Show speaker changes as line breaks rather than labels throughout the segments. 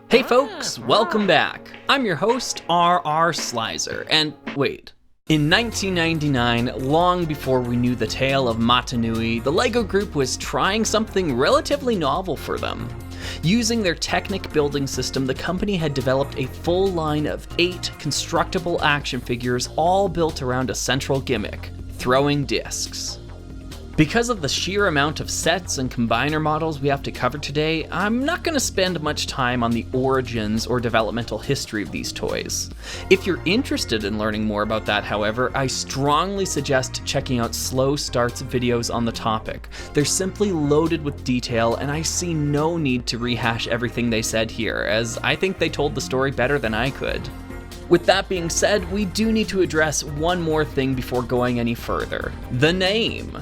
Hey folks, welcome back. I'm your host, R.R. Slizer, and wait. In 1999, long before we knew the tale of Matanui, the LEGO Group was trying something relatively novel for them. Using their Technic building system, the company had developed a full line of 8 constructible action figures, all built around a central gimmick, throwing discs. Because of the sheer amount of sets and combiner models we have to cover today, I'm not going to spend much time on the origins or developmental history of these toys. If you're interested in learning more about that, however, I strongly suggest checking out Slow Start's videos on the topic. They're simply loaded with detail, and I see no need to rehash everything they said here, as I think they told the story better than I could. With that being said, we do need to address one more thing before going any further: the name.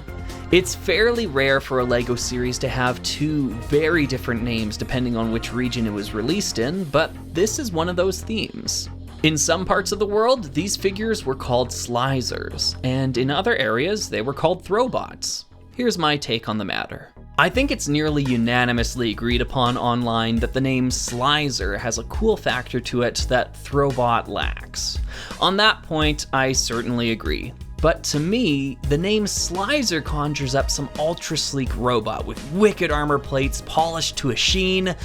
It's fairly rare for a LEGO series to have 2 very different names depending on which region it was released in, but this is one of those themes. In some parts of the world, these figures were called Slizers, and in other areas, they were called Throwbots. Here's my take on the matter. I think it's nearly unanimously agreed upon online that the name Slizer has a cool factor to it that Throwbot lacks. On that point, I certainly agree. But to me, the name Slizer conjures up some ultra-sleek robot with wicked armor plates polished to a sheen,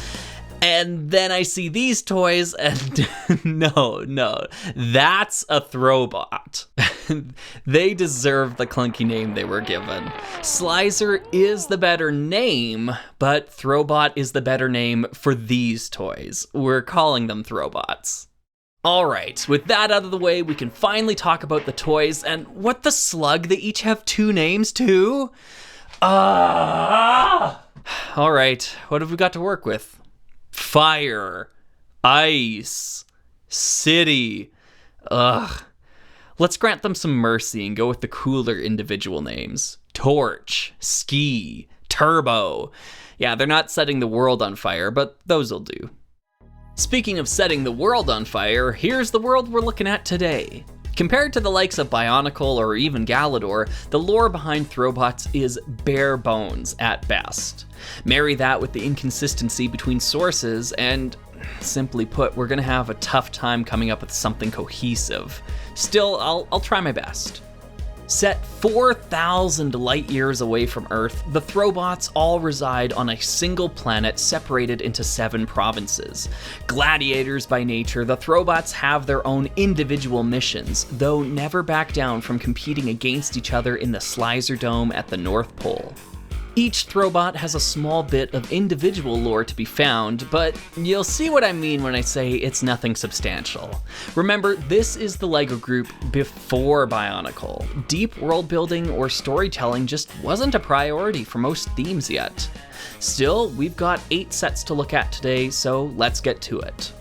and then I see these toys and no, that's a Throwbot. They deserve the clunky name they were given. Slizer is the better name, but Throwbot is the better name for these toys. We're calling them Throwbots. Alright, with that out of the way, we can finally talk about the toys, and what the slug, they each have 2 names too? Alright, what have we got to work with? Fire, ice, city, Let's grant them some mercy and go with the cooler individual names. Torch, ski, turbo. Yeah, they're not setting the world on fire, but those'll do. Speaking of setting the world on fire, here's the world we're looking at today. Compared to the likes of Bionicle or even Galador, the lore behind Throwbots is bare bones at best. Marry that with the inconsistency between sources, and simply put, we're gonna have a tough time coming up with something cohesive. Still, I'll try my best. Set 4,000 light years away from Earth, the Throwbots all reside on a single planet separated into 7 provinces. Gladiators by nature, the Throwbots have their own individual missions, though never back down from competing against each other in the Slizer Dome at the North Pole. Each Throwbot has a small bit of individual lore to be found, but you'll see what I mean when I say it's nothing substantial. Remember, this is the LEGO Group before Bionicle. Deep world building or storytelling just wasn't a priority for most themes yet. Still, we've got 8 sets to look at today, so let's get to it.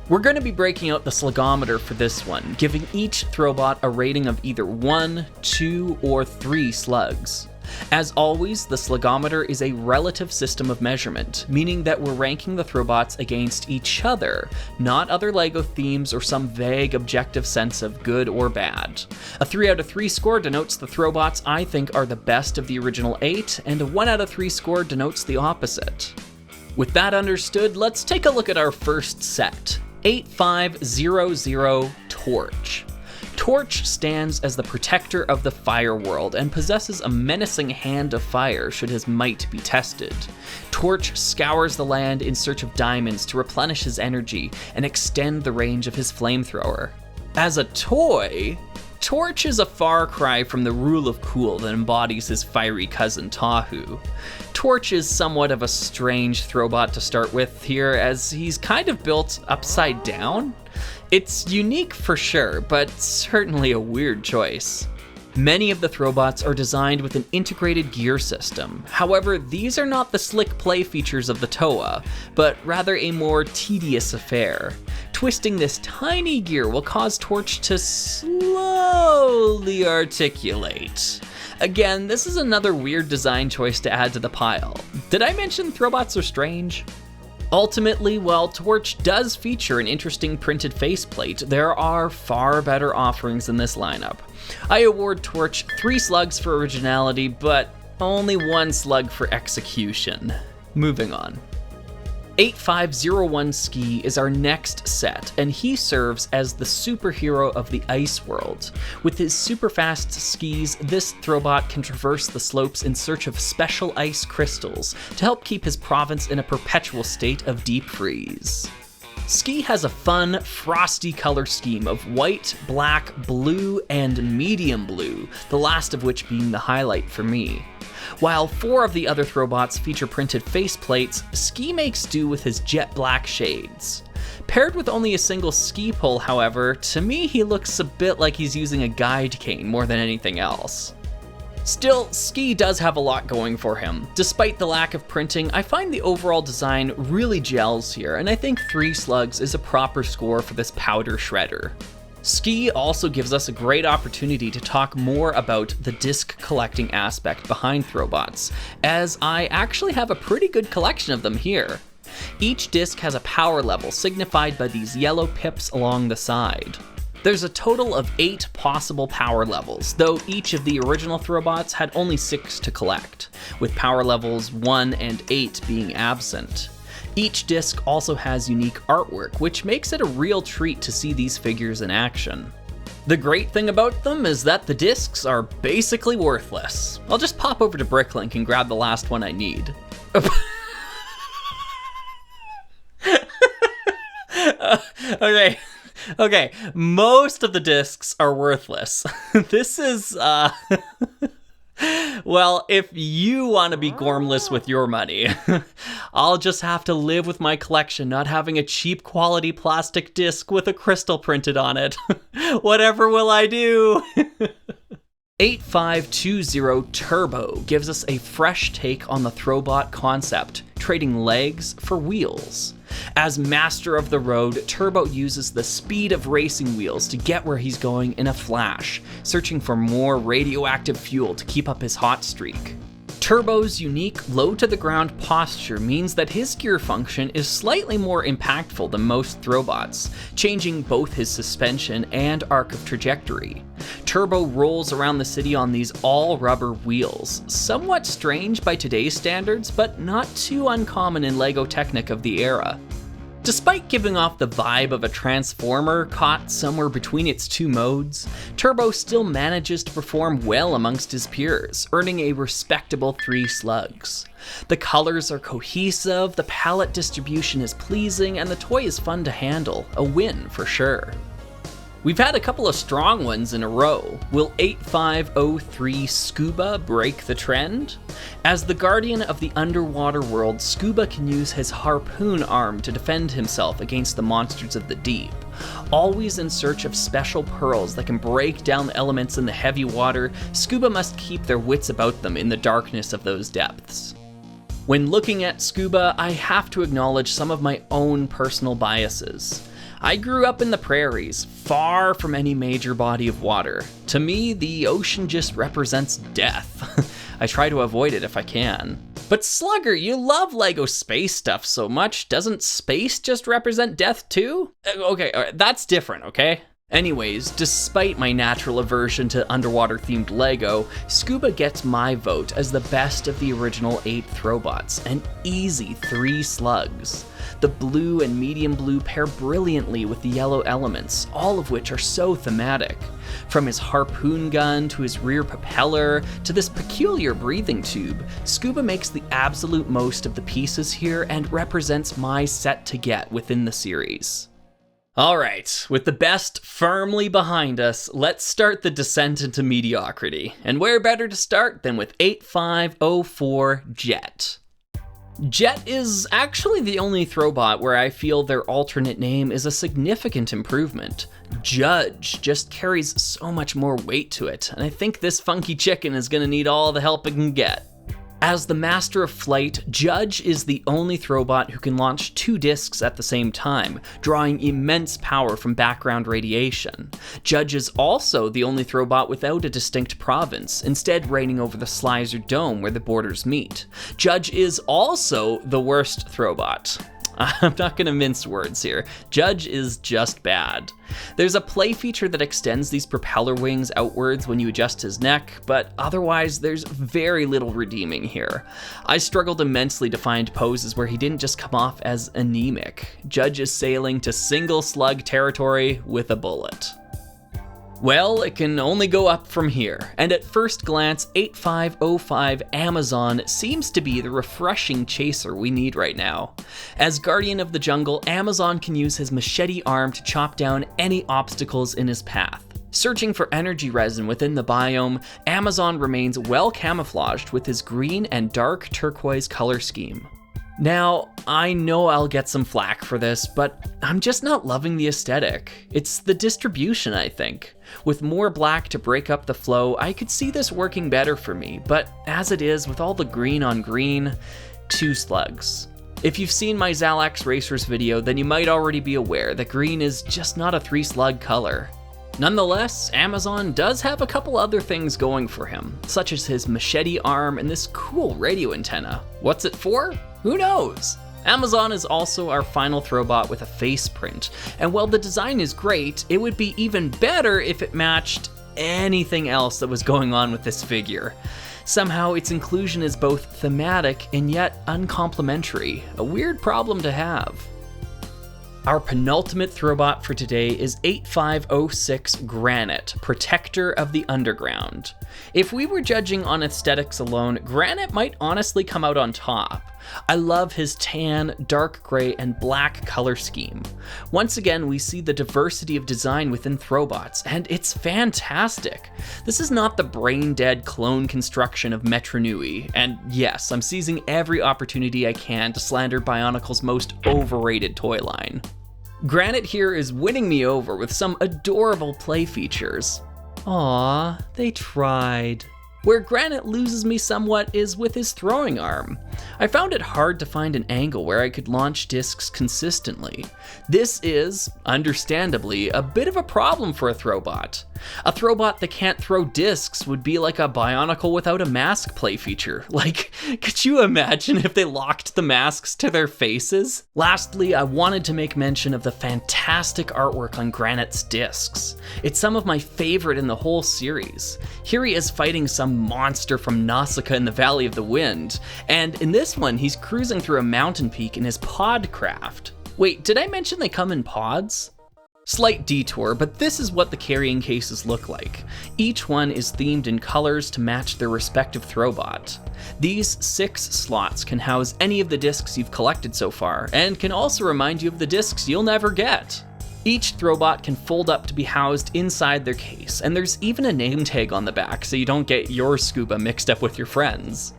We're going to be breaking out the Slugometer for this one, giving each Throwbot a rating of either 1, 2, or 3 slugs. As always, the Slugometer is a relative system of measurement, meaning that we're ranking the Throwbots against each other, not other LEGO themes or some vague objective sense of good or bad. A 3 out of 3 score denotes the Throwbots I think are the best of the original 8, and a 1 out of 3 score denotes the opposite. With that understood, let's take a look at our first set, 8500 Torch. Torch stands as the protector of the fire world and possesses a menacing hand of fire should his might be tested. Torch scours the land in search of diamonds to replenish his energy and extend the range of his flamethrower. As a toy, Torch is a far cry from the rule of cool that embodies his fiery cousin Tahu. Torch is somewhat of a strange Throwbot to start with here, as he's kind of built upside down. It's unique for sure, but certainly a weird choice. Many of the Throwbots are designed with an integrated gear system. However, these are not the slick play features of the Toa, but rather a more tedious affair. Twisting this tiny gear will cause Torch to slowly articulate. Again, this is another weird design choice to add to the pile. Did I mention Throwbots are strange? Ultimately, while Torch does feature an interesting printed faceplate, there are far better offerings in this lineup. I award Torch 3 slugs for originality, but only 1 slug for execution. Moving on. 8501 Ski is our next set, and he serves as the superhero of the ice world. With his super fast skis, this Throwbot can traverse the slopes in search of special ice crystals to help keep his province in a perpetual state of deep freeze. Ski has a fun, frosty color scheme of white, black, blue, and medium blue, the last of which being the highlight for me. While 4 of the other Throwbots feature printed faceplates, Ski makes do with his jet black shades. Paired with only a single ski pole, however, to me he looks a bit like he's using a guide cane more than anything else. Still, Ski does have a lot going for him. Despite the lack of printing, I find the overall design really gels here, and I think 3 slugs is a proper score for this powder shredder. Ski also gives us a great opportunity to talk more about the disc collecting aspect behind Throwbots, as I actually have a pretty good collection of them here. Each disc has a power level signified by these yellow pips along the side. There's a total of 8 possible power levels, though each of the original Throwbots had only 6 to collect, with power levels 1 and 8 being absent. Each disc also has unique artwork, which makes it a real treat to see these figures in action. The great thing about them is that the discs are basically worthless. I'll just pop over to Bricklink and grab the last one I need. Okay, most of the discs are worthless. This is, well, if you want to be gormless with your money, I'll just have to live with my collection not having a cheap quality plastic disc with a crystal printed on it. Whatever will I do? 8520 Turbo gives us a fresh take on the Throwbot concept, trading legs for wheels. As master of the road, Turbo uses the speed of racing wheels to get where he's going in a flash, searching for more radioactive fuel to keep up his hot streak. Turbo's unique low-to-the-ground posture means that his gear function is slightly more impactful than most Throwbots, changing both his suspension and arc of trajectory. Turbo rolls around the city on these all-rubber wheels, somewhat strange by today's standards, but not too uncommon in LEGO Technic of the era. Despite giving off the vibe of a Transformer caught somewhere between its 2 modes, Turbo still manages to perform well amongst his peers, earning a respectable 3 slugs. The colors are cohesive, the palette distribution is pleasing, and the toy is fun to handle, a win for sure. We've had a couple of strong ones in a row. Will 8503 Scuba break the trend? As the guardian of the underwater world, Scuba can use his harpoon arm to defend himself against the monsters of the deep. Always in search of special pearls that can break down the elements in the heavy water, Scuba must keep their wits about them in the darkness of those depths. When looking at Scuba, I have to acknowledge some of my own personal biases. I grew up in the prairies, far from any major body of water. To me, the ocean just represents death. I try to avoid it if I can. But Slugger, you love LEGO space stuff so much, doesn't space just represent death too? Okay, that's different, okay? Anyways, despite my natural aversion to underwater-themed LEGO, Scuba gets my vote as the best of the original 8 Throwbots, an easy 3 slugs. The blue and medium blue pair brilliantly with the yellow elements, all of which are so thematic. From his harpoon gun to his rear propeller to this peculiar breathing tube, Scuba makes the absolute most of the pieces here and represents my set to get within the series. Alright, with the best firmly behind us, let's start the descent into mediocrity. And where better to start than with 8504 Jet. Jet is actually the only Throwbot where I feel their alternate name is a significant improvement. Judge just carries so much more weight to it, and I think this funky chicken is gonna need all the help it can get. As the master of flight, Judge is the only Throwbot who can launch 2 discs at the same time, drawing immense power from background radiation. Judge is also the only Throwbot without a distinct province, instead reigning over the Slizer dome where the borders meet. Judge is also the worst Throwbot. I'm not gonna mince words here. Judge is just bad. There's a play feature that extends these propeller wings outwards when you adjust his neck, but otherwise there's very little redeeming here. I struggled immensely to find poses where he didn't just come off as anemic. Judge is sailing to single slug territory with a bullet. Well, it can only go up from here, and at first glance, 8505 Amazon seems to be the refreshing chaser we need right now. As Guardian of the Jungle, Amazon can use his machete arm to chop down any obstacles in his path. Searching for energy resin within the biome, Amazon remains well camouflaged with his green and dark turquoise color scheme. Now, I know I'll get some flack for this, but I'm just not loving the aesthetic. It's the distribution, I think. With more black to break up the flow, I could see this working better for me, but as it is, with all the green on green, 2 slugs. If you've seen my Xalax Racers video, then you might already be aware that green is just not a 3-slug color. Nonetheless, Amazon does have a couple other things going for him, such as his machete arm and this cool radio antenna. What's it for? Who knows? Amazon is also our final Throwbot with a face print, and while the design is great, it would be even better if it matched anything else that was going on with this figure. Somehow, its inclusion is both thematic and yet uncomplimentary, a weird problem to have. Our penultimate Throwbot for today is 8506 Granite, Protector of the Underground. If we were judging on aesthetics alone, Granite might honestly come out on top. I love his tan, dark gray, and black color scheme. Once again, we see the diversity of design within Throwbots, and it's fantastic. This is not the brain-dead clone construction of Metronui, and yes, I'm seizing every opportunity I can to slander Bionicle's most overrated toy line. Granite here is winning me over with some adorable play features. Aww, they tried. Where Granite loses me somewhat is with his throwing arm. I found it hard to find an angle where I could launch discs consistently. This is, understandably, a bit of a problem for a Throwbot. A Throwbot that can't throw discs would be like a Bionicle without a mask play feature. Like, could you imagine if they locked the masks to their faces? Lastly, I wanted to make mention of the fantastic artwork on Granite's discs. It's some of my favorite in the whole series. Here he is fighting some monster from Nausicaa in the Valley of the Wind, and in this one, he's cruising through a mountain peak in his pod craft. Wait, did I mention they come in pods? Slight detour, but this is what the carrying cases look like. Each one is themed in colors to match their respective Throwbot. These 6 slots can house any of the discs you've collected so far, and can also remind you of the discs you'll never get. Each Throwbot can fold up to be housed inside their case, and there's even a name tag on the back so you don't get your Scuba mixed up with your friends.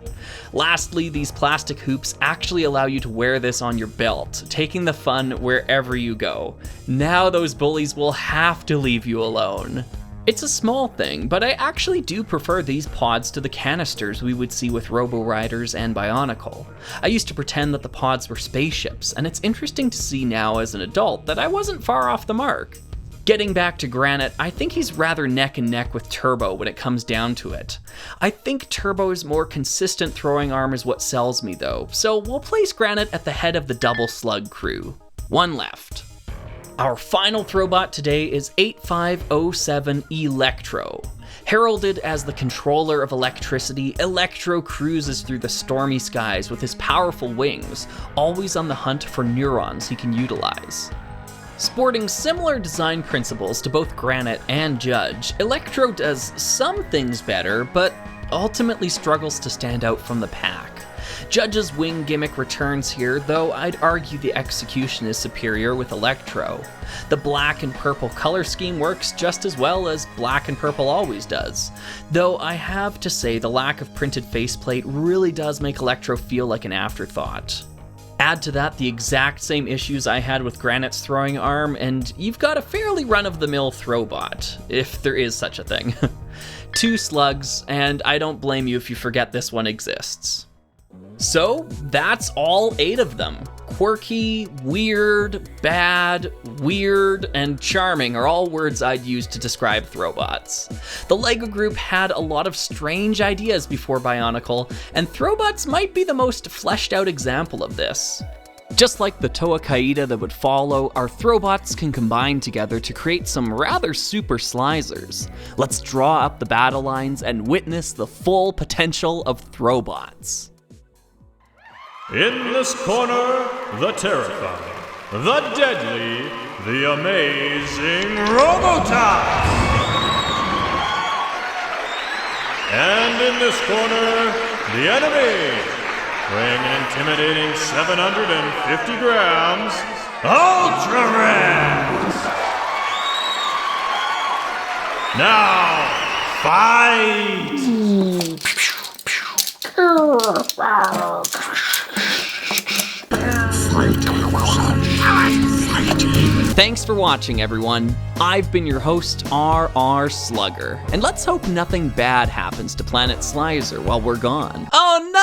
Lastly, these plastic hoops actually allow you to wear this on your belt, taking the fun wherever you go. Now those bullies will have to leave you alone. It's a small thing, but I actually do prefer these pods to the canisters we would see with Robo-Riders and Bionicle. I used to pretend that the pods were spaceships, and it's interesting to see now as an adult that I wasn't far off the mark. Getting back to Granite, I think he's rather neck and neck with Turbo when it comes down to it. I think Turbo's more consistent throwing arm is what sells me though, so we'll place Granite at the head of the double slug crew. One left. Our final Throwbot today is 8507 Electro. Heralded as the controller of electricity, Electro cruises through the stormy skies with his powerful wings, always on the hunt for neurons he can utilize. Sporting similar design principles to both Granite and Judge, Electro does some things better, but ultimately struggles to stand out from the pack. Judge's wing gimmick returns here, though I'd argue the execution is superior with Electro. The black and purple color scheme works just as well as black and purple always does, though I have to say the lack of printed faceplate really does make Electro feel like an afterthought. Add to that the exact same issues I had with Granite's throwing arm, and you've got a fairly run-of-the-mill Throwbot, if there is such a thing. 2 slugs, and I don't blame you if you forget this one exists. So, that's all 8 of them. Quirky, weird, bad, weird, and charming are all words I'd use to describe Throwbots. The LEGO group had a lot of strange ideas before Bionicle, and Throwbots might be the most fleshed out example of this. Just like the Toa Kaida that would follow, our Throwbots can combine together to create some rather super Slizers. Let's draw up the battle lines and witness the full potential of Throwbots.
In this corner, the terrifying, the deadly, the amazing Robotops! And in this corner, the enemy, weighing an intimidating 750 grams, Ultra Rams! Now, fight!
Thanks for watching, everyone. I've been your host, RR Slugger, and let's hope nothing bad happens to Planet Slizer while we're gone. Oh no!